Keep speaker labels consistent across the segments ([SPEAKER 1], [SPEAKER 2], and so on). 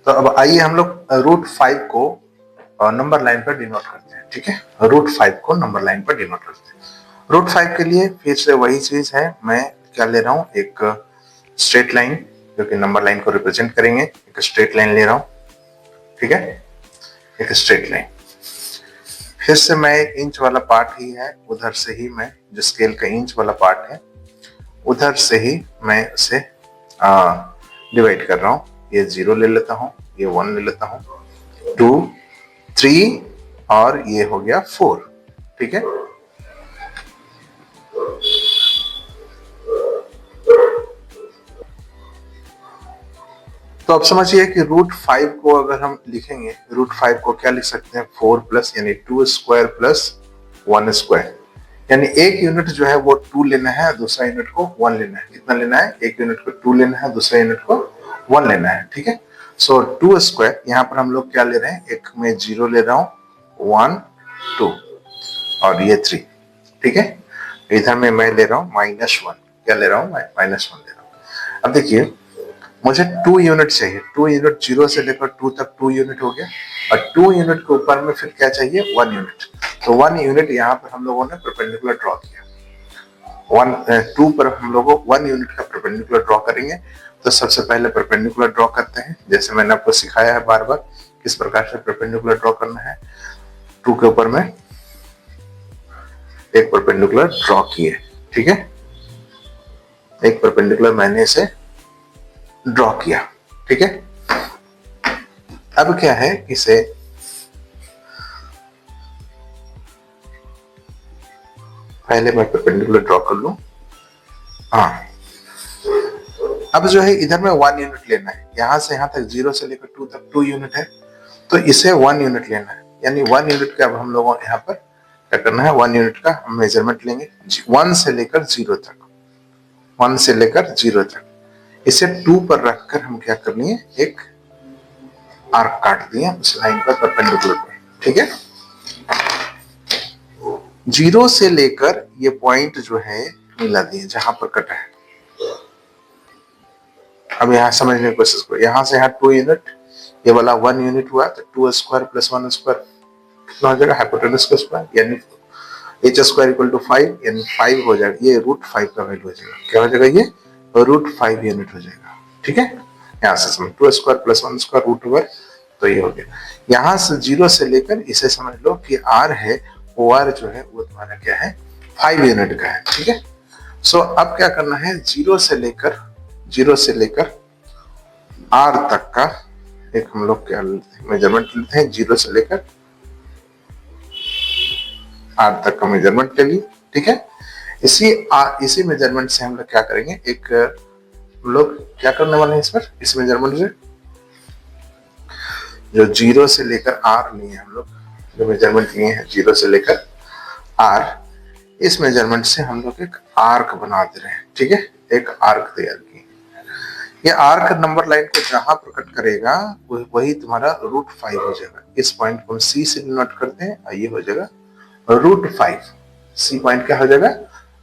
[SPEAKER 1] तो अब आइए हम लोग √5 को नंबर लाइन पर डिनोट करते हैं। ठीक है, √5 को नंबर लाइन पर डिनोट करते हैं। √5 के लिए फिर से वही चीज है, मैं क्या ले रहा हूँ, एक स्ट्रेट लाइन जो कि नंबर लाइन को रिप्रेजेंट करेंगे। एक स्ट्रेट लाइन ले रहा हूँ, ठीक है, एक स्ट्रेट लाइन। फिर से मैं इंच वाला पार्ट ही है, उधर से ही मैं जो स्केल का इंच वाला पार्ट है उधर से ही मैं उसे डिवाइड कर रहा हूँ। ये 0 ले लेता हूँ, ये 1 ले लेता हूँ, 2, 3 और ये हो गया 4। ठीक है, तो अब समझिए कि √5 को अगर हम लिखेंगे, √5 को क्या लिख सकते हैं, 4 प्लस यानी 2 स्क्वायर प्लस 1 स्क्वायर, यानी एक यूनिट जो है वो 2 लेना है, दूसरा यूनिट को 1 लेना है। कितना लेना है, एक यूनिट को 2 लेना है, दूसरा यूनिट को 1 लेना है। ठीक है, सो 2 स्क्वायर, यहाँ पर हम लोग क्या ले रहे हैं, एक में 0 ले रहा हूँ, 1, 2 और ये 3। ठीक है, इधर में मैं ले रहा हूँ -1, क्या ले रहा हूँ, -1 ले रहा हूँ। अब देखिए मुझे 2 यूनिट चाहिए, 2 यूनिट 0 से लेकर 2 तक 2 यूनिट हो गया, और 2 यूनिट के ऊपर में फिर क्या चाहिए, 1 यूनिट। तो 1 यूनिट यहाँ पर हम लोगों ने परपेंडिकुलर ड्रॉ किया। 2 पर हम लोगों 1 यूनिट का परपेंडिकुलर ड्रॉ करेंगे। तो सबसे पहले परपेंडिकुलर ड्रॉ करते हैं, जैसे मैंने आपको सिखाया है बार बार किस प्रकार से परपेंडिकुलर ड्रॉ करना है। 2 के ऊपर में एक परपेंडिकुलर ड्रॉ किए, ठीक है, एक परपेंडिकुलर मैंने इसे ड्रॉ किया। ठीक है, अब क्या है, इसे पहले मैं परपेंडिकुलर ड्रॉ कर लूं। हाँ, अब जो है इधर में 1 यूनिट लेना है, यहां से यहां तक 0 से लेकर 2 तक 2 यूनिट है, तो इसे 1 यूनिट लेना है, यानी 1 यूनिट का अब हम लोगों यहाँ पर क्या करना है, 1 यूनिट का हम मेजरमेंट लेंगे 1 से लेकर 0 तक, 1 से लेकर 0 तक। इसे 2 पर रखकर हम क्या कर लिए, एक आर्क काट दिए उस लाइन पर परपेंडिकुलर पर। ठीक है, 0 से लेकर ये पॉइंट जो है मिला दिए जहां पर कटा है। अब यहाँ समझने की कोशिश करो, यहाँ से यहाँ 2 यूनिट, ये वाला 1 यूनिट हुआ, तो 2 स्क्वायर प्लस 1 स्क्वायर कितना हो जाएगा, हाइपोटेनस का स्क्वायर, यानी h स्क्वायर इक्वल टू 5, यानी 5 हो जाएगा, ये √5 का वैल्यू हो जाएगा। क्या हो जाएगा, ये √5 यूनिट हो जाएगा। ठीक है, यहाँ से समझ 2 स्क्वायर प्लस 1 स्क्वायर √, तो ये हो गया। यहाँ से 0 से लेकर इसे समझ लो कि r है, वो r जो है वो तुम्हारा क्या है, 5 यूनिट का है। ठीक है, सो अब क्या करना है, 0 से लेकर r तक का एक हम लोग क्या मेजरमेंट लेते हैं, 0 से लेकर r तक का मेजरमेंट ले लिए। ठीक है, इसी मेजरमेंट से हम लोग क्या करेंगे, एक हम लोग क्या करने वाले हैं इस पर, इस मेजरमेंट से जो 0 से लेकर r लिए हम लोग, जो मेजरमेंट लिए हैं 0 से लेकर r, इस मेजरमेंट से हम लोग एक आर्क बना दे रहे हैं। ठीक है, एक आर्क तैयार किए। ये आर्क नंबर लाइन को जहां प्रकट करेगा वही तुम्हारा √5 हो जाएगा। इस पॉइंट को हम C से डिनोट करते हैं, और ये हो जाएगा √5। C पॉइंट क्या हो जाएगा,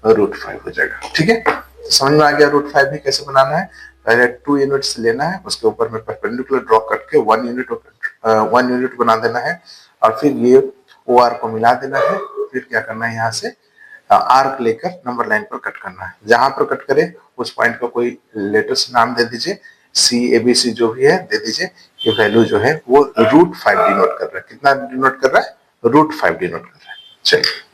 [SPEAKER 1] √5 हो जाएगा। ठीक है, तो समझ में आ गया √5 भी कैसे बनाना है। पहले 2 यूनिट्स लेना है, उसके ऊपर में परपेंडिकुलर ड्रॉ करके 1 यूनिट बना देना है, और फिर ये OR को मिला देना है। फिर क्या करना है, यहाँ से आर्क लेकर नंबर लाइन पर कट करना है। जहां पर कट करे उस पॉइंट को कोई लेटर्स नाम दे दीजिए, ABC जो भी है दे दीजिए। ये वैल्यू जो है वो √5 डिनोट कर रहा है। कितना डिनोट कर रहा है, √5 डिनोट कर रहा है। चलिए।